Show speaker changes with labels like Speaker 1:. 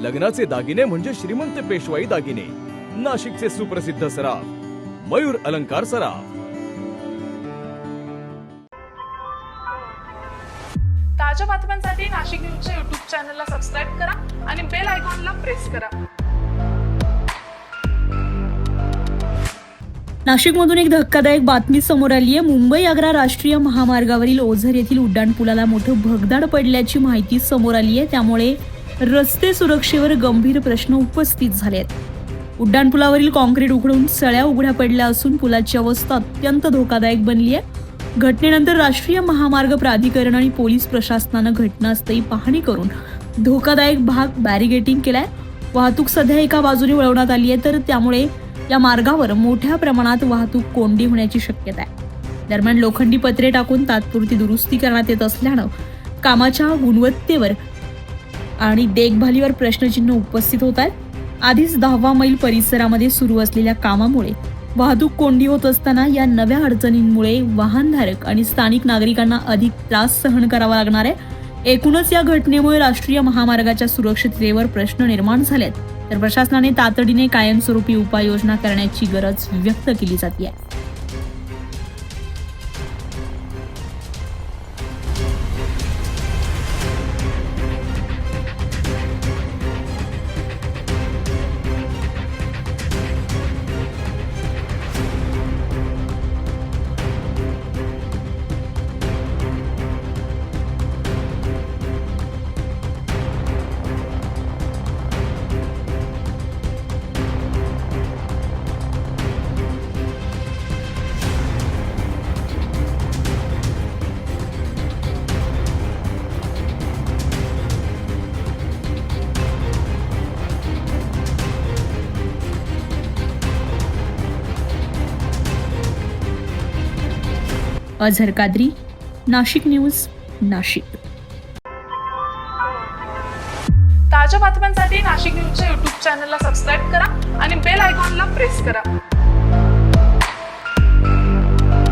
Speaker 1: लग्नाचे दागिने म्हणजे श्रीमंत पेशवाई दागिने. नाशिकचे सुप्रसिद्ध सराफ मयूर अलंकार सराफ.
Speaker 2: ताज्या बातम्यांसाठी नाशिक न्यूजच्या YouTube चॅनलला सबस्क्राईब करा आणि बेल आयकॉनला प्रेस करा.
Speaker 3: नाशिकमधून एक धक्कादायक बातमी समोर आली आहे. मुंबई आग्रा राष्ट्रीय महामार्गावरील ओझर येथील उड्डाणपुलाला मोठं भगदाड पडल्याची माहिती समोर आली आहे. त्यामुळे रस्ते सुरक्षेवर गंभीर प्रश्न उपस्थित झाले आहेत. उड्डाणपुलावरील कॉन्क्रीट उखडून सळ्या उघड्या पडल्या असून पुलाची अवस्था अत्यंत धोकादायक बनली आहे. घटनेनंतर राष्ट्रीय महामार्ग प्राधिकरण आणि पोलीस प्रशासनानं घटनास्थळी पाहणी करून धोकादायक भाग बॅरिगेटिंग केलाय. वाहतूक सध्या एका बाजूने वळवण्यात आली आहे, तर त्यामुळे या मार्गावर मोठ्या प्रमाणात वाहतूक कोंडी होण्याची शक्यता आहे. दरम्यान लोखंडी पत्रे टाकून तात्पुरती दुरुस्ती करण्यात येत असल्यानं कामाच्या गुणवत्तेवर आणि देखभालीवर प्रश्नचिन्ह उपस्थित होत आहेत. आधीच 10वा मैल परिसरामध्ये सुरू असलेल्या कामामुळे वाहतूक कोंडी होत असताना या नव्या अडचणींमुळे वाहनधारक आणि स्थानिक नागरिकांना अधिक त्रास सहन करावा लागणार आहे. एकूणच या घटनेमुळे राष्ट्रीय महामार्गाच्या सुरक्षिततेवर प्रश्न निर्माण झालेत, तर प्रशासनाने तातडीने कायमस्वरूपी उपाययोजना करण्याची गरज व्यक्त केली जाते. अझर कादरी, नाशिक न्यूज, नाशिक.
Speaker 2: ताज्या बातम्यांसाठी नाशिक न्यूजच्या YouTube चॅनलला सबस्क्राईब करा आणि बेल आयकॉनला प्रेस करा.